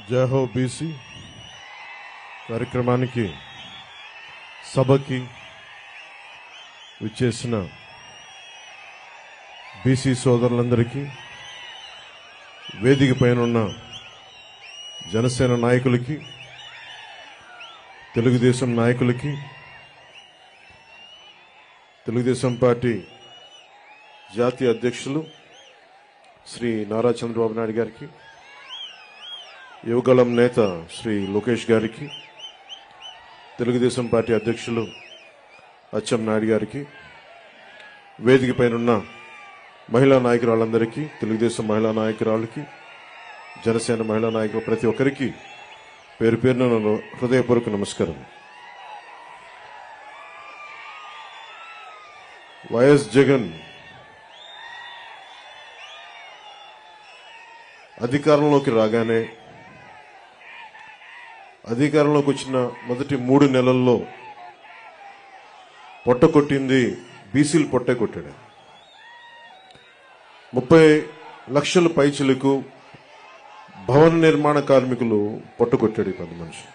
జై హో బీసీ కార్యక్రమానికి సభకి విచ్చేసిన బీసీ సోదరులందరికీ, వేదిక పైన ఉన్న జనసేన నాయకులకి, తెలుగుదేశం నాయకులకి, తెలుగుదేశం పార్టీ జాతీయ అధ్యక్షులు శ్రీ నారా చంద్రబాబు నాయుడు గారికి, యువగళం నేత శ్రీ లోకేష్ గారికి, తెలుగుదేశం పార్టీ అధ్యక్షులు అచ్చెన్నాయుడు గారికి, వేదిక పైన మహిళా నాయకురాళ్ళందరికీ, తెలుగుదేశం మహిళా నాయకురాళ్ళకి, జనసేన మహిళా నాయకులు ప్రతి ఒక్కరికి పేరు పేరున హృదయపూర్వక నమస్కారం. వైఎస్ జగన్ అధికారంలోకి రాగానే, అధికారంలోకి వచ్చిన మొదటి 3 నెలల్లో పొట్ట కొట్టింది బీసీలు పొట్టే కొట్టాడు. 30 లక్షల పైచిలకు భవన నిర్మాణ కార్మికులు పొట్ట కొట్టాడు ఈ 10 మనిషి.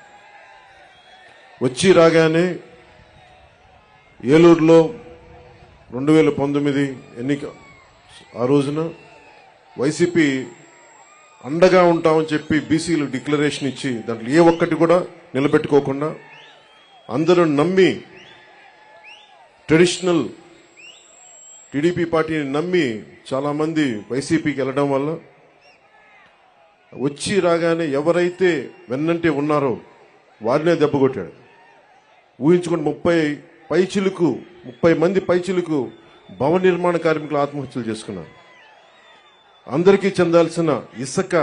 వచ్చి రాగానే ఏలూరులో 2019 ఎన్నిక ఆ రోజున వైసీపీ అండగా ఉంటామని చెప్పి బీసీలు డిక్లరేషన్ ఇచ్చి దాంట్లో ఏ ఒక్కటి కూడా నిలబెట్టుకోకుండా అందరూ నమ్మి, ట్రెడిషనల్ టీడీపీ పార్టీని నమ్మి చాలా మంది వైసీపీకి వెళ్ళడం వల్ల వచ్చి రాగానే ఎవరైతే వెన్నంటే ఉన్నారో వారినే దెబ్బకొట్టాడు. ఊహించుకుని 30 మంది పైచిలకు భవన నిర్మాణ కార్మికులు ఆత్మహత్యలు చేసుకున్నారు. అందరికీ చెందాల్సిన ఇసుక,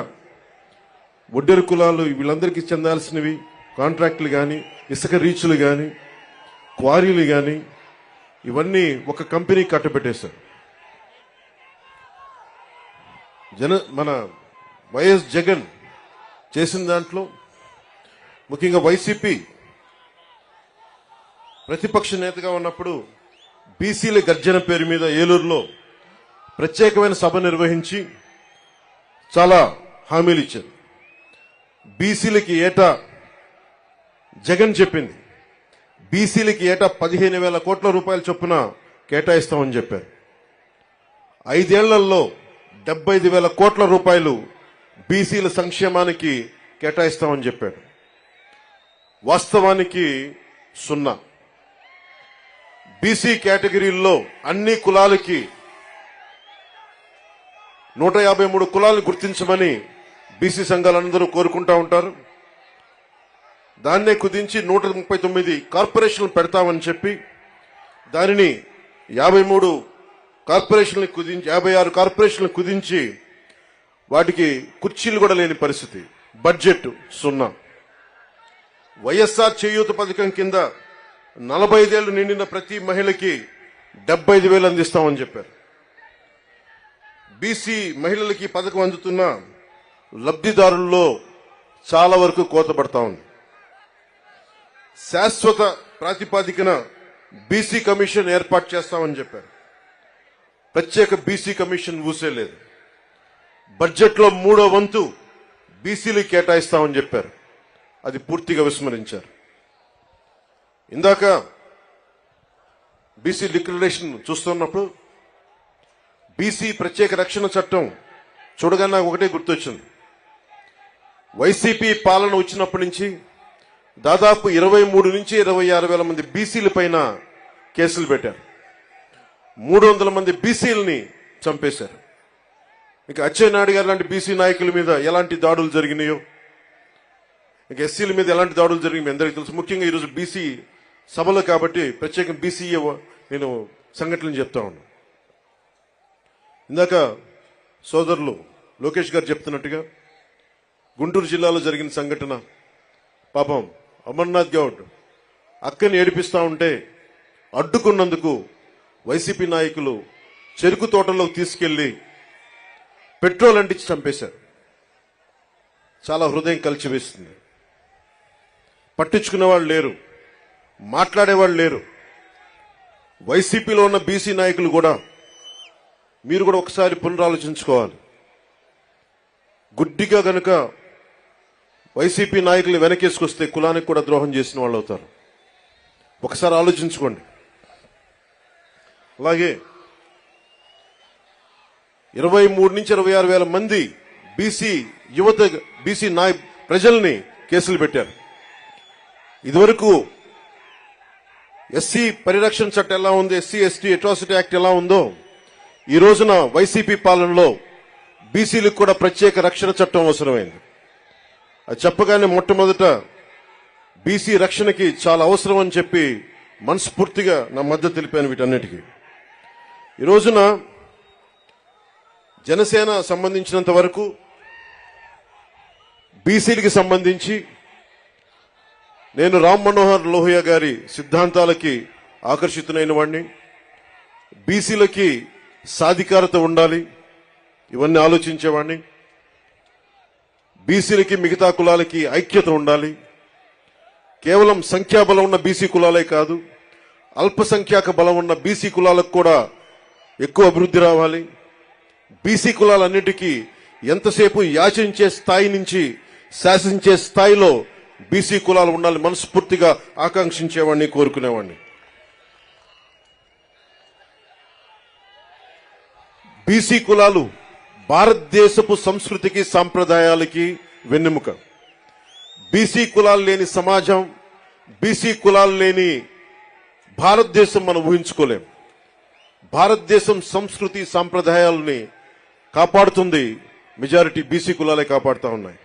ఒడ్డెరు కులాలు, వీళ్ళందరికీ చెందాల్సినవి కాంట్రాక్టులు కానీ, ఇసుక రీచ్లు కానీ, క్వారీలు కానీ, ఇవన్నీ ఒక కంపెనీ కట్టబెట్టేశారు. మన వైఎస్ జగన్ చేసిన దాంట్లో ముఖ్యంగా వైసీపీ ప్రతిపక్ష నేతగా ఉన్నప్పుడు బీసీల గర్జన పేరు మీద ఏలూరులో ప్రత్యేకమైన సభ నిర్వహించి చాలా హామీలు ఇచ్చారు. బీసీలకి ఏటా జగన్ చెప్పింది, బీసీలకి ఏటా 15,000 కోట్ల రూపాయల చొప్పున కేటాయిస్తామని చెప్పారు. 5 ఏళ్లలో 75,000 కోట్ల రూపాయలు బీసీల సంక్షేమానికి కేటాయిస్తామని చెప్పాడు. వాస్తవానికి 0. బీసీ కేటగిరీల్లో అన్ని కులాలకి 153 కులాలను గుర్తించమని బీసీ సంఘాలందరూ కోరుకుంటా ఉంటారు. దాన్నే కుదించి 139 కార్పొరేషన్లు పెడతామని చెప్పి దానిని 53 కార్పొరేషన్లు కుదించి 56 కార్పొరేషన్లు కుదించి వాటికి కుర్చీలు కూడా లేని పరిస్థితి. బడ్జెట్ 0. వైఎస్ఆర్ చేయూత పథకం కింద 45 ఏళ్లు నిండిన ప్రతి మహిళకి 75,000 అందిస్తామని చెప్పారు. బీసీ మహిళలకి పథకం అందుతున్న లబ్ధిదారుల్లో చాలా వరకు కోత పడతా ఉంది. శాశ్వత ప్రాతిపాదికన బీసీ కమిషన్ ఏర్పాటు చేస్తామని చెప్పారు. ప్రత్యేక బీసీ కమిషన్ ఊసేలేదు. బడ్జెట్లో 3వ వంతు బీసీలు కేటాయిస్తామని చెప్పారు. అది పూర్తిగా విస్మరించారు. ఇందాక బీసీ డిక్లరేషన్ చూస్తున్నప్పుడు బీసీ ప్రత్యేక రక్షణ చట్టం చూడగానే నాకు ఒకటే గుర్తొచ్చింది. వైసీపీ పాలన వచ్చినప్పటి నుంచి దాదాపు 23 నుంచి 26 వేల మంది బీసీల పైన కేసులు పెట్టారు. 300 మంది బీసీలని చంపేశారు. ఇక అచ్చెన్నాయుడు గారు లాంటి బీసీ నాయకుల మీద ఎలాంటి దాడులు జరిగినాయో, ఇక ఎస్సీల మీద ఎలాంటి దాడులు జరిగినాయో మీ అందరికీ తెలుసు. ముఖ్యంగా ఈరోజు బీసీ సభలో కాబట్టి ప్రత్యేకంగా బీసీ నేను సంఘటనలు చెప్తా ఉన్నాను. ఇందాక సోదరులు లోకేష్ గారు చెప్తున్నట్టుగా గుంటూరు జిల్లాలో జరిగిన సంఘటన, పాపం అమర్నాథ్ గౌడ్ అక్కని ఏడిపిస్తా ఉంటే అడ్డుకున్నందుకు వైసీపీ నాయకులు చెరుకు తోటలోకి తీసుకెళ్లి పెట్రోల్ అంటించి చంపేశారు. చాలా హృదయం కలిచివేస్తుంది. పట్టించుకునేవాళ్ళు లేరు, మాట్లాడేవాళ్ళు లేరు. వైసీపీలో ఉన్న బీసీ నాయకులు కూడా మీరు కూడా ఒకసారి పునరాలోచించుకోవాలి. గుడ్డిగా గనుక వైసీపీ నాయకులు వెనకేసుకొస్తే కులానికి కూడా ద్రోహం చేసిన వాళ్ళు అవుతారు. ఒకసారి ఆలోచించుకోండి. అలాగే 23 నుంచి 26 వేల మంది బీసీ యువత, బీసీ ప్రజల్ని కేసులు పెట్టారు. ఇదివరకు ఎస్సీ పరిరక్షణ చట్టం ఎలా ఉంది, ఎస్సీ ఎస్టీ అట్రాసిటీ యాక్ట్ ఎలా ఉందో, ఈ రోజున వైసీపీ పాలనలో బీసీలకు కూడా ప్రత్యేక రక్షణ చట్టం అవసరమైంది. అది చెప్పగానే మొట్టమొదట బీసీ రక్షణకి చాలా అవసరం అని చెప్పి మనస్ఫూర్తిగా నా మద్దతు తెలిపాను వీటన్నిటికీ. ఈ రోజున జనసేన సంబంధించినంత వరకు బీసీలకి సంబంధించి నేను రామ్ మనోహర్ లోహియా గారి సిద్ధాంతాలకి ఆకర్షితునైన వాడిని. బీసీలకి సాధికారత ఉండాలి, ఇవన్నీ ఆలోచించేవాడిని. బీసీలకి మిగతా కులాలకి ఐక్యత ఉండాలి. కేవలం సంఖ్యాబలం ఉన్న బీసీ కులాలే కాదు, అల్పసంఖ్యాక బలం ఉన్న బీసీ కులాలకు కూడా ఎక్కువ అభివృద్ధి రావాలి. బీసీ కులాలన్నిటికీ ఎంతసేపు యాచించే స్థాయి నుంచి శాసించే స్థాయిలో బీసీ కులాలు ఉండాలి మనస్ఫూర్తిగా ఆకాంక్షించేవాడిని, కోరుకునేవాడిని. బీసీ కులాలు భారతదేశపు సంస్కృతికి సాంప్రదాయాలకి వెన్నెముక. బీసీ కులాలు లేని సమాజం, బీసీ కులాలు లేని భారతదేశం మనం ఊహించుకోలేం. భారతదేశం సంస్కృతి సాంప్రదాయాలని కాపాడుతుంది మెజారిటీ బీసీ కులాలే కాపాడుతూ ఉన్నాయి.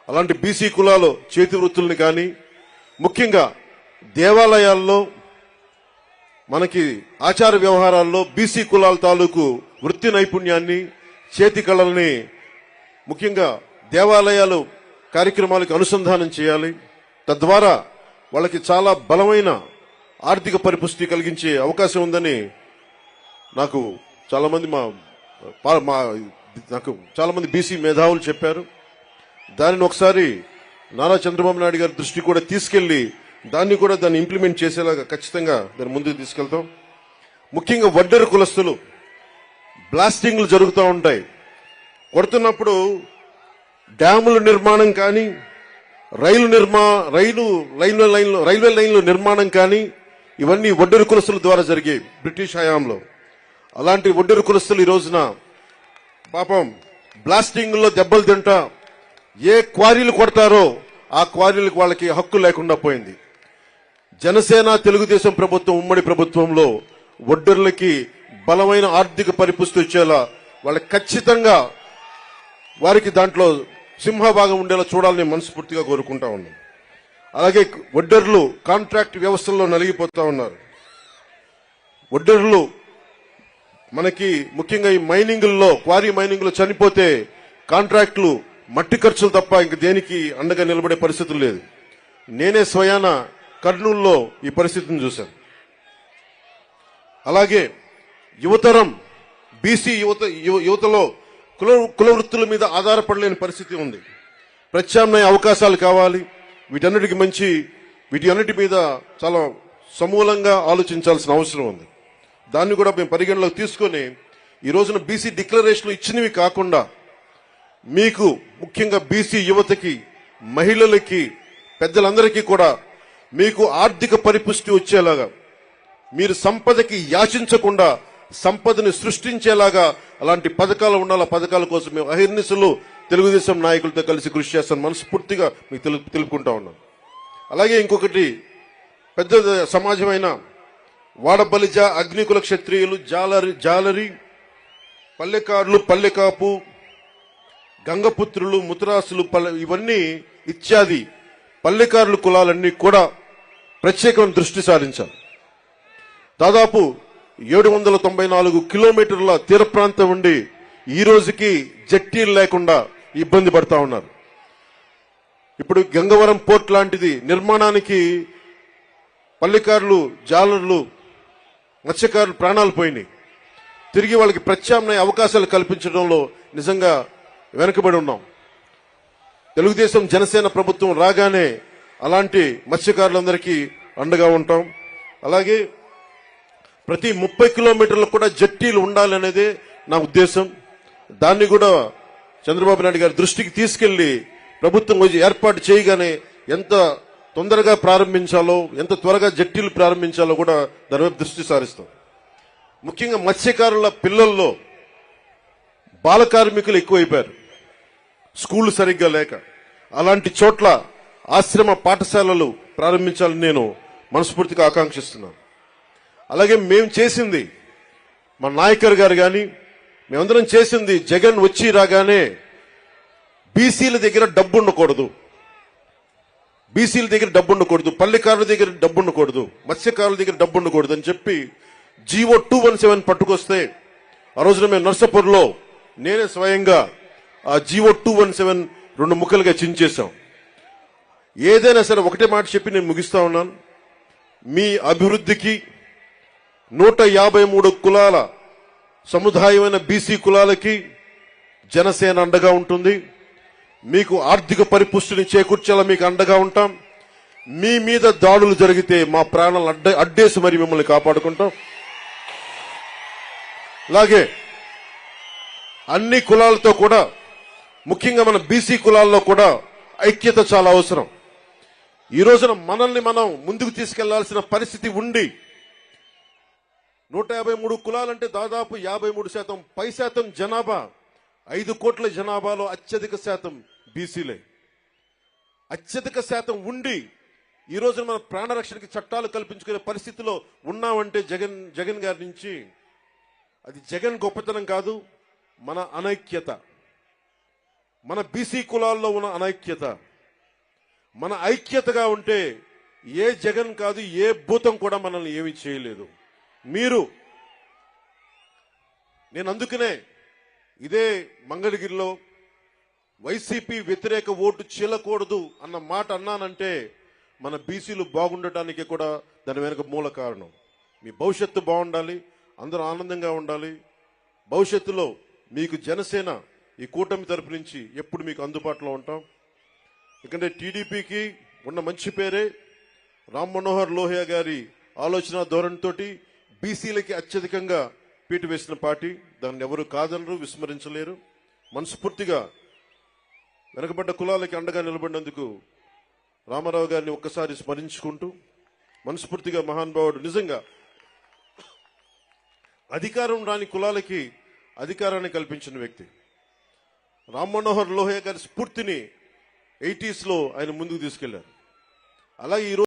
అలాంటి బీసీ కులాలు చేతి వృత్తుల్ని కానీ, ముఖ్యంగా దేవాలయాల్లో మనకి ఆచార వ్యవహారాల్లో బీసీ కులాల తాలూకు వృత్తి నైపుణ్యాన్ని, చేతి కళల్ని ముఖ్యంగా దేవాలయాలు కార్యక్రమాలకు అనుసంధానం చేయాలి. తద్వారా వాళ్ళకి చాలా బలమైన ఆర్థిక పరిపుష్టి కలిగించే అవకాశం ఉందని నాకు చాలా మంది బీసీ మేధావులు చెప్పారు. దానిని ఒకసారి నారా చంద్రబాబు నాయుడు గారి దృష్టి కూడా తీసుకెళ్లి దాన్ని ఇంప్లిమెంట్ చేసేలాగా ఖచ్చితంగా దాన్ని ముందుకు తీసుకెళ్తాం. ముఖ్యంగా వడ్డెర కులస్తులు బ్లాస్టింగ్లు జరుగుతూ ఉంటాయి. కొడుతున్నప్పుడు డ్యాముల నిర్మాణం కానీ, రైల్వే లైన్ల నిర్మాణం కానీ ఇవన్నీ వడ్డెర కులస్తుల ద్వారా జరిగాయి బ్రిటిష్ హయాంలో. అలాంటి వడ్డెర కులస్తులు ఈ రోజున పాపం బ్లాస్టింగ్లో దెబ్బలు తింటా ఏ క్వారీలు కొడతారో ఆ క్వారీలకు వాళ్ళకి హక్కు లేకుండా పోయింది. జనసేన తెలుగుదేశం ప్రభుత్వం ఉమ్మడి ప్రభుత్వంలో వడ్డెర్లకి బలమైన ఆర్థిక పరిపుష్టి వచ్చేలా వాళ్ళకి ఖచ్చితంగా వారికి దాంట్లో సింహభాగం ఉండేలా చూడాలని మనస్ఫూర్తిగా కోరుకుంటా ఉన్నాం. అలాగే వడ్డెర్లు కాంట్రాక్ట్ వ్యవస్థల్లో నలిగిపోతా ఉన్నారు. వడ్డెర్లు మనకి ముఖ్యంగా ఈ మైనింగ్ల్లో, క్వారీ మైనింగ్లో చనిపోతే కాంట్రాక్టులు మట్టి ఖర్చులు తప్ప ఇంక దేనికి అండగా నిలబడే పరిస్థితులు లేదు. నేనే స్వయాన కర్నూలులో ఈ పరిస్థితిని చూశాను. అలాగే యువతరం బీసీ యువతలో కుల వృత్తుల మీద ఆధారపడలేని పరిస్థితి ఉంది. ప్రత్యామ్నాయ అవకాశాలు కావాలి. వీటి అన్నిటి మీద చాలా సమూలంగా ఆలోచించాల్సిన అవసరం ఉంది. దాన్ని కూడా మేము పరిగణలోకి తీసుకొని ఈ రోజున బీసీ డిక్లరేషన్లు ఇచ్చినవి కాకుండా మీకు ముఖ్యంగా బీసీ యువతకి, మహిళలకి, పెద్దలందరికీ కూడా మీకు ఆర్థిక పరిపుష్టి వచ్చేలాగా, మీరు సంపదకి యాచించకుండా సంపదని సృష్టించేలాగా అలాంటి పథకాలు ఉండాలి. పథకాల కోసం మేము అహిర్నిశలు తెలుగుదేశం నాయకులతో కలిసి కృషి చేస్తాను మనస్ఫూర్తిగా మీకు తెలుపుకుంటా ఉన్నాం. అలాగే ఇంకొకటి పెద్ద సమాజమైన వాడబలిజ, అగ్నికుల క్షత్రియులు, జాలరి, పల్లెకారులు, పల్లెకాపు, గంగపుత్రులు, ముతురాసులు, ఇవన్నీ ఇత్యాది పల్లెకారుల కులాలన్నీ కూడా ప్రత్యేకమైన దృష్టి సారించాలి. దాదాపు 794 కిలోమీటర్ల తీర ప్రాంతం ఉండి ఈ రోజుకి జట్టీలు లేకుండా ఇబ్బంది పడతా ఉన్నారు. ఇప్పుడు గంగవరం పోర్ట్ లాంటిది నిర్మాణానికి పల్లెకారులు, జాలర్లు, మత్స్యకారులు ప్రాణాలు పోయినాయి. తిరిగి వాళ్ళకి ప్రత్యామ్నాయ అవకాశాలు కల్పించడంలో నిజంగా వెనుకబడి ఉన్నాం. తెలుగుదేశం జనసేన ప్రభుత్వం రాగానే అలాంటి మత్స్యకారులందరికీ అండగా ఉంటాం. అలాగే ప్రతి 30 కిలోమీటర్లకు కూడా జట్టీలు ఉండాలనేదే నా ఉద్దేశం. దాన్ని కూడా చంద్రబాబు నాయుడు గారి దృష్టికి తీసుకెళ్లి ప్రభుత్వం ఏర్పాటు చేయగానే ఎంత తొందరగా ప్రారంభించాలో, ఎంత త్వరగా జట్టీలు ప్రారంభించాలో కూడా దాని వైపు దృష్టి సారిస్తాం. ముఖ్యంగా మత్స్యకారుల పిల్లల్లో బాల కార్మికులు ఎక్కువైపోయారు, స్కూళ్లు సరిగ్గా లేక. అలాంటి చోట్ల ఆశ్రమ పాఠశాలలు ప్రారంభించాలని నేను మనస్ఫూర్తిగా ఆకాంక్షిస్తున్నాను. అలాగే మేము చేసింది, మా నాయకర్ గారు కానీ మేమందరం చేసింది, జగన్ వచ్చి రాగానే బీసీల దగ్గర డబ్బు ఉండకూడదు, బీసీల దగ్గర డబ్బు ఉండకూడదు, పల్లెకారుల దగ్గర డబ్బు ఉండకూడదు, మత్స్యకారుల దగ్గర డబ్బు ఉండకూడదు అని చెప్పి జీవో 217 పట్టుకొస్తే ఆ రోజున మేము నర్సాపూర్లో నేనే స్వయంగా ఆ జీవో 217 2 ముక్కలుగా చించేశాం. ఏదైనా సరే ఒకటే మాట చెప్పి నేను ముగిస్తా ఉన్నాను. మీ అభివృద్ధికి 153 కులాల సముదాయమైన బీసీ కులాలకి జనసేన అండగా ఉంటుంది. మీకు ఆర్థిక పరిపుష్టిని చేకూర్చేలా మీకు అండగా ఉంటాం. మీ మీద దాడులు జరిగితే మా ప్రాణాలు అడ్డేసి మరి మిమ్మల్ని కాపాడుకుంటాం. అలాగే అన్ని కులాలతో కూడా, ముఖ్యంగా మన బీసీ కులాల్లో కూడా ఐక్యత చాలా అవసరం. ఈ రోజున మనల్ని మనం ముందుకు తీసుకెళ్లాల్సిన పరిస్థితి ఉండి 153 కులాలంటే దాదాపు 53% పై శాతం జనాభా, 5 కోట్ల జనాభాలో అత్యధిక శాతం బీసీలే. అత్యధిక శాతం ఉండి ఈ రోజున మన ప్రాణరక్షణకి చట్టాలు కల్పించుకునే పరిస్థితిలో ఉన్నామంటే జగన్ గారి నుంచి అది జగన్ గొప్పతనం కాదు, మన అనైక్యత, మన బీసీ కులాల్లో ఉన్న అనైక్యత. మన ఐక్యతగా ఉంటే ఏ జగన్ కాదు, ఏ భూతం కూడా మనల్ని ఏమీ చేయలేదు. నేను అందుకనే ఇదే మంగళగిరిలో వైసీపీ వ్యతిరేక ఓటు చీలకూడదు అన్న మాట అన్నానంటే మన బీసీలు బాగుండటానికి కూడా దాని వెనుక మూల కారణం. మీ భవిష్యత్తు బాగుండాలి, అందరూ ఆనందంగా ఉండాలి. భవిష్యత్తులో మీకు జనసేన ఈ కూటమి తరపు నుంచి ఎప్పుడు మీకు అందుబాటులో ఉంటాం. ఎందుకంటే టీడీపీకి ఉన్న మంచి పేరే రామ్ మనోహర్ లోహియా గారి ఆలోచన ధోరణితోటి బీసీలకి అత్యధికంగా పీటు వేసిన పార్టీ. దాన్ని ఎవరు కాదనరు, విస్మరించలేరు. మనస్ఫూర్తిగా వెనకబడ్డ కులాలకి అండగా నిలబడినందుకు రామారావు గారిని ఒక్కసారి స్మరించుకుంటూ, మనస్ఫూర్తిగా మహానుభావుడు, నిజంగా అధికారం రాని కులాలకి అధికారాన్ని కల్పించిన వ్యక్తి. రామ్ మనోహర్ లోహియా గారి స్ఫూర్తిని 80s లో ఆయన ముందుకు తీసుకెళ్లారు. అలాగే